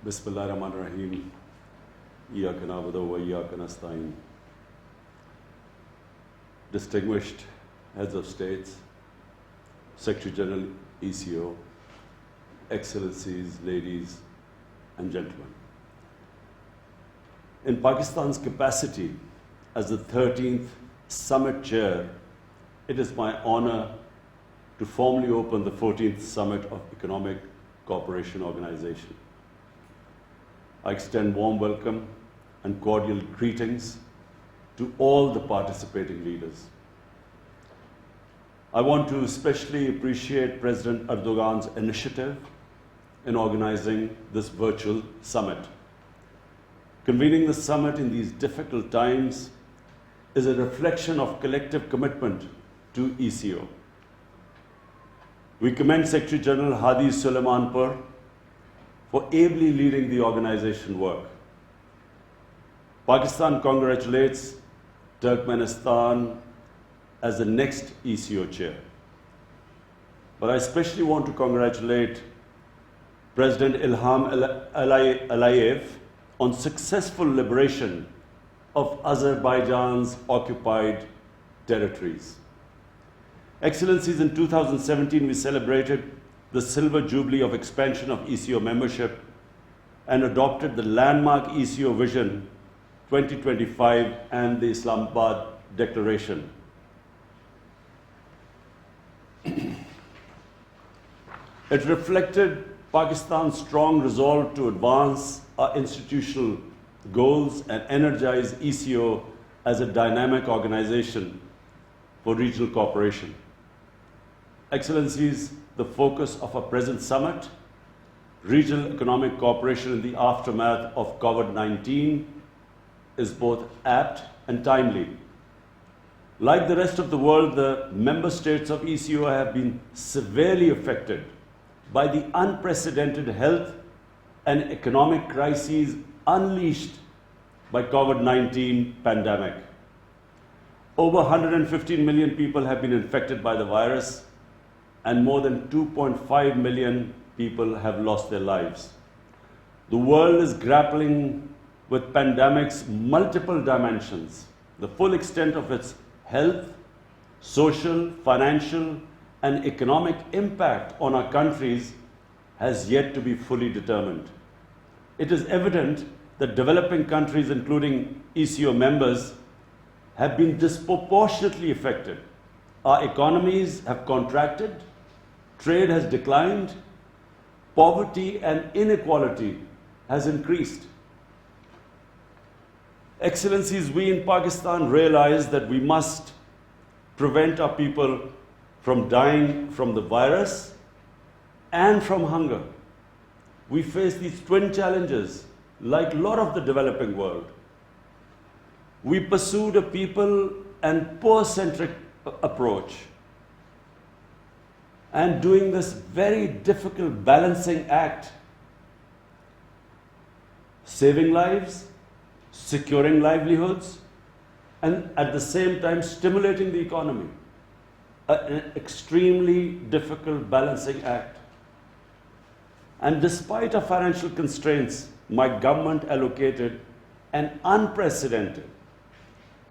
Bismillahirrahmanirrahim. Iyyaka na'budu wa iyyaka nasta'in. Distinguished heads of states, Secretary General ECO, Excellencies, ladies and gentlemen. In Pakistan's capacity as the 13th Summit Chair, it is my honor to formally open the 14th Summit of Economic Cooperation Organization. I extend warm welcome and cordial greetings to all the participating leaders. I want to especially appreciate President Erdogan's initiative in organizing this virtual summit. Convening the summit in these difficult times is a reflection of collective commitment to ECO. We commend Secretary General Hadi Suleimanpur for ably leading the organization work. Pakistan congratulates Turkmenistan as the next ECO chair. But I especially want to congratulate President Ilham Aliyev on successful liberation of Azerbaijan's occupied territories. Excellencies, in 2017 we celebrated the Silver Jubilee of expansion of ECO membership and adopted the landmark ECO Vision 2025 and the Islamabad Declaration. It reflected Pakistan's strong resolve to advance our institutional goals and energize ECO as a dynamic organization for regional cooperation. Excellencies, the focus of our present summit, regional economic cooperation in the aftermath of COVID-19, is both apt and timely. Like the rest of the world, the member states of ECO have been severely affected by the unprecedented health and economic crises unleashed by COVID-19 pandemic. Over 115 million people have been infected by the virus, and more than 2.5 million people have lost their lives. The world is grappling with pandemic's multiple dimensions. The full extent of its health, social, financial, and economic impact on our countries has yet to be fully determined. It is evident that developing countries, including ECO members, have been disproportionately affected. Our economies have contracted, trade has declined, poverty and inequality has increased. Excellencies, we in Pakistan realize that we must prevent our people from dying from the virus and from hunger. We face these twin challenges like a lot of the developing world. We pursued a people and poor-centric approach, and doing this very difficult balancing act, saving lives, securing livelihoods, and at the same time stimulating the economy. An extremely difficult balancing act. And despite our financial constraints, my government allocated an unprecedented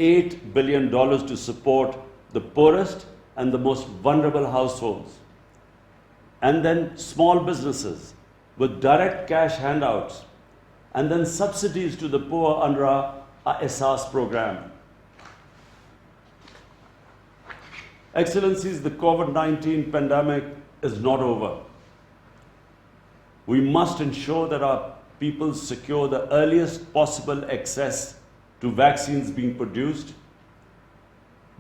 $8 billion to support the poorest and the most vulnerable households, and then small businesses with direct cash handouts, and then subsidies to the poor under our Ehsaas program. Excellencies, the COVID-19 pandemic is not over. We must ensure that our people secure the earliest possible access to vaccines being produced,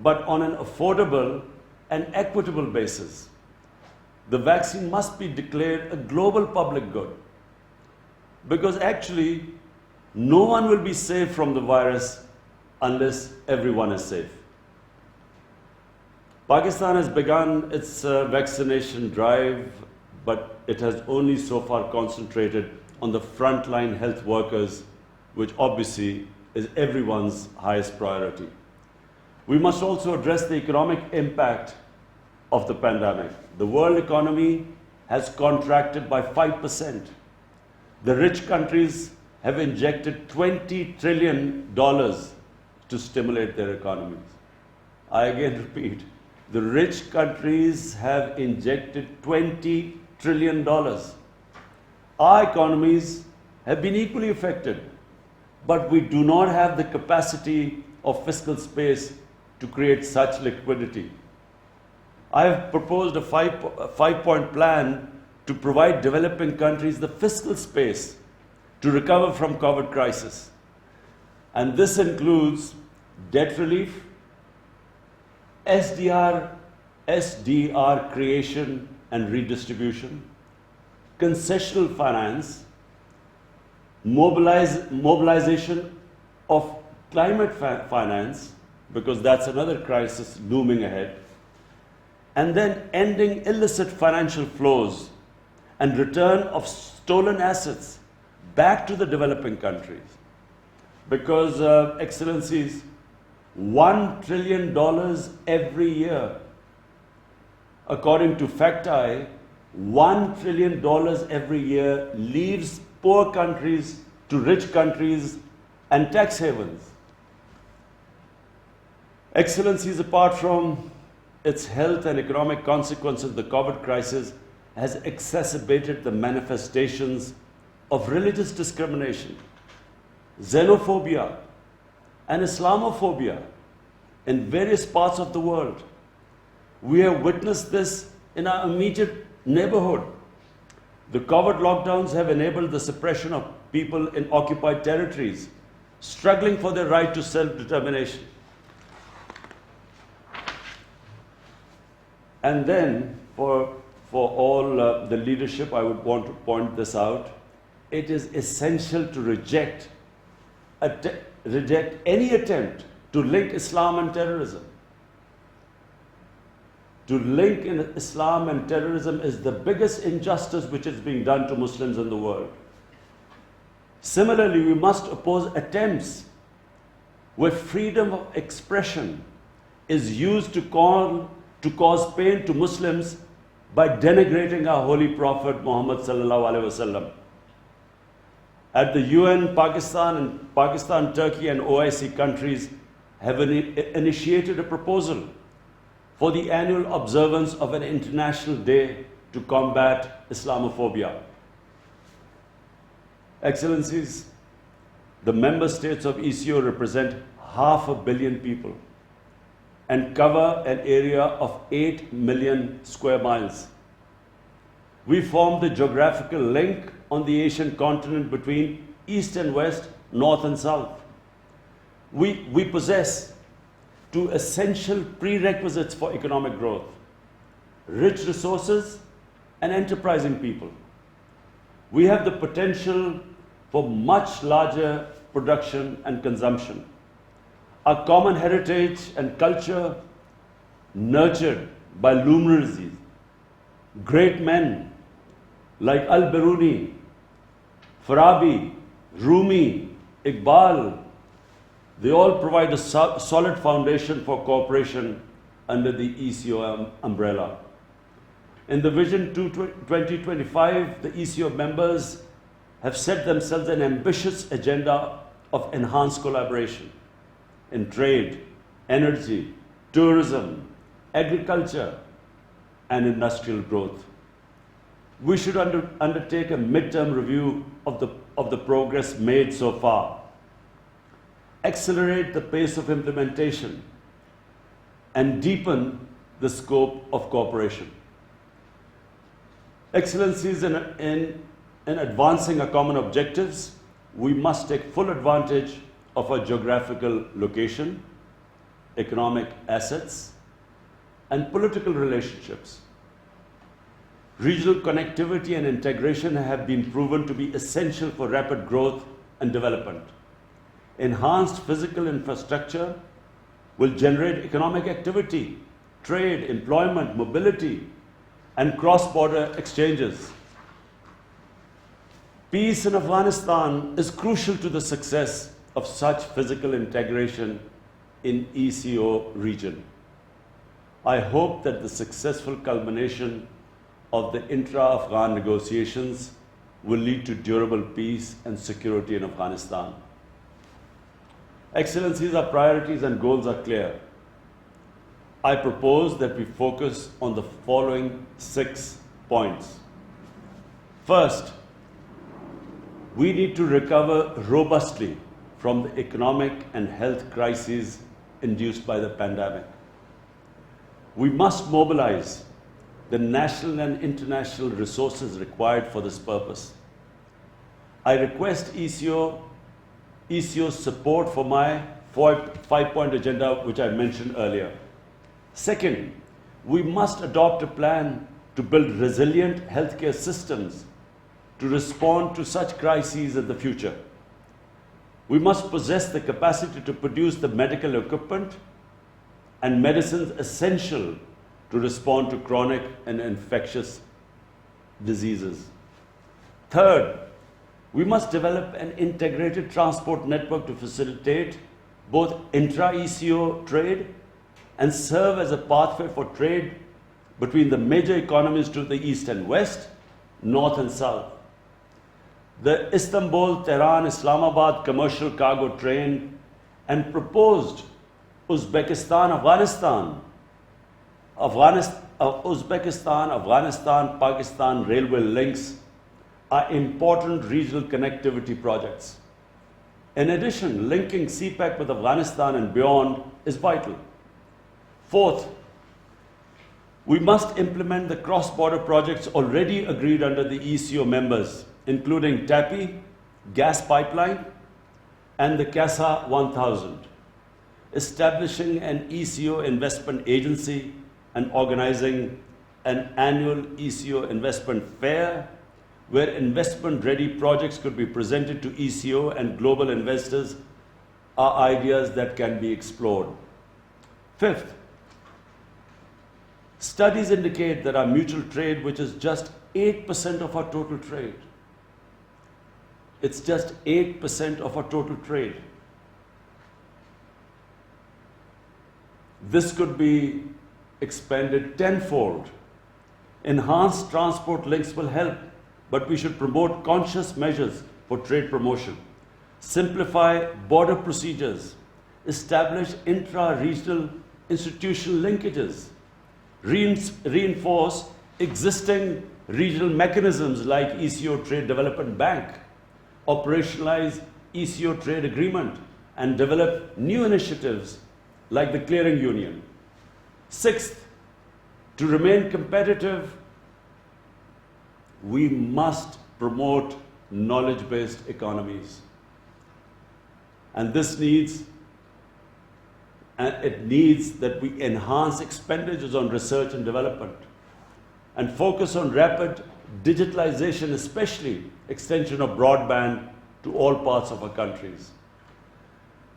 but on an affordable and equitable basis. The vaccine must be declared a global public good, because actually no one will be safe from the virus unless everyone is safe. Pakistan has begun its vaccination drive, but it has only so far concentrated on the frontline health workers, which obviously is everyone's highest priority. We must also address the economic impact of the pandemic. The world economy has contracted by 5%. The rich countries have injected $20 trillion to stimulate their economies. I again repeat, the rich countries have injected $20 trillion. Our economies have been equally affected, but we do not have the capacity of fiscal space to create such liquidity. I have proposed a five-point plan to provide developing countries the fiscal space to recover from COVID crisis. And this includes debt relief, SDR creation and redistribution, concessional finance, mobilization of climate finance, because that's another crisis looming ahead, and then ending illicit financial flows and return of stolen assets back to the developing countries. Because, Excellencies, $1 trillion every year, according to FactEye, $1 trillion every year leaves poor countries to rich countries and tax havens. Excellencies, apart from its health and economic consequences, the COVID crisis has exacerbated the manifestations of religious discrimination, xenophobia, and Islamophobia in various parts of the world. We have witnessed this in our immediate neighborhood. The COVID lockdowns have enabled the suppression of people in occupied territories, struggling for their right to self-determination. And then, for all the leadership, I would want to point this out. It is essential to reject any attempt to link Islam and terrorism. To link in Islam and terrorism is the biggest injustice which is being done to Muslims in the world. Similarly, we must oppose attempts where freedom of expression is used to cause pain to Muslims by denigrating our holy Prophet Muhammad sallallahu alaihi wasallam. At the UN, Pakistan, Turkey, and OIC countries have initiated a proposal for the annual observance of an international day to combat Islamophobia. Excellencies, the member states of ECO represent 500 million people and cover an area of 8 million square miles. We form the geographical link on the Asian continent between East and West, North and South. We possess two essential prerequisites for economic growth: rich resources and enterprising people. We have the potential for much larger production and consumption. Our common heritage and culture, nurtured by luminaries, great men like Al-Biruni, Farabi, Rumi, Iqbal, they all provide a solid foundation for cooperation under the ECO umbrella. In the Vision 2025, the ECO members have set themselves an ambitious agenda of enhanced collaboration in trade, energy, tourism, agriculture, and industrial growth. We should undertake a midterm review of the progress made so far, accelerate the pace of implementation, and deepen the scope of cooperation. Excellencies, in advancing our common objectives, we must take full advantage of our geographical location, economic assets, and political relationships. Regional connectivity and integration have been proven to be essential for rapid growth and development. Enhanced physical infrastructure will generate economic activity, trade, employment, mobility, and cross-border exchanges. Peace in Afghanistan is crucial to the success of such physical integration in ECO region. I hope that the successful culmination of the intra-Afghan negotiations will lead to durable peace and security in Afghanistan. Excellencies, our priorities and goals are clear. I propose that we focus on the following 6 points. First, we need to recover robustly from the economic and health crises induced by the pandemic. We must mobilize the national and international resources required for this purpose. I request ECO's support for my 5-point agenda, which I mentioned earlier. Second, we must adopt a plan to build resilient healthcare systems to respond to such crises in the future. We must possess the capacity to produce the medical equipment and medicines essential to respond to chronic and infectious diseases. Third, we must develop an integrated transport network to facilitate both intra-ECO trade and serve as a pathway for trade between the major economies to the east and west, north and south. The Istanbul-Tehran-Islamabad commercial cargo train and proposed Uzbekistan-Afghanistan-Pakistan railway links are important regional connectivity projects. In addition, linking CPEC with Afghanistan and beyond is vital. Fourth, we must implement the cross-border projects already agreed under the ECO members, including TAPI, gas pipeline, and the CASA 1000, establishing an ECO investment agency and organizing an annual ECO investment fair where investment-ready projects could be presented to ECO and global investors are ideas that can be explored. Fifth, studies indicate that our mutual trade, which is just 8% of our total trade, it's just 8% of our total trade. This could be expanded tenfold. Enhanced transport links will help, but we should promote conscious measures for trade promotion, simplify border procedures, establish intra-regional institutional linkages, reinforce existing regional mechanisms like ECO Trade Development Bank, operationalize ECO trade agreement, and develop new initiatives like the clearing union. Sixth, to remain competitive, we must promote knowledge-based economies. And it needs that we enhance expenditures on research and development and focus on rapid digitalization, especially extension of broadband to all parts of our countries.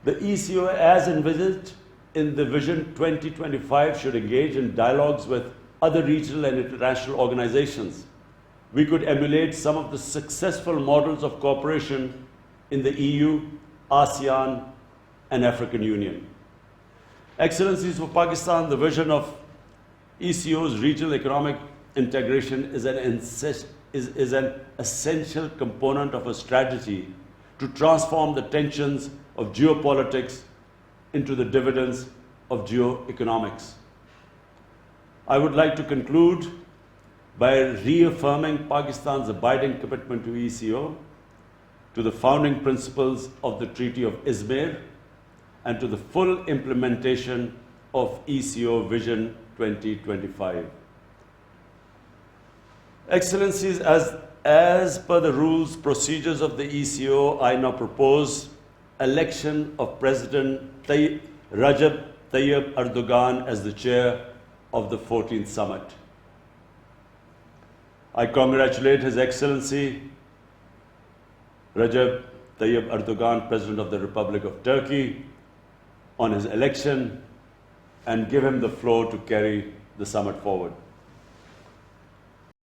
The ECO, as envisaged in the Vision 2025, should engage in dialogues with other regional and international organizations. We could emulate some of the successful models of cooperation in the EU, ASEAN, and African Union. Excellencies, for Pakistan, the vision of ECO's regional economic integration is an essential component of a strategy to transform the tensions of geopolitics into the dividends of geoeconomics. I would like to conclude by reaffirming Pakistan's abiding commitment to ECO, to the founding principles of the Treaty of Izmir, and to the full implementation of ECO Vision 2025. Excellencies, as per the rules, procedures of the ECO, I now propose election of President Recep Tayyip Erdogan as the chair of the 14th summit. I congratulate His Excellency Recep Tayyip Erdogan, President of the Republic of Turkey, on his election and give him the floor to carry the summit forward.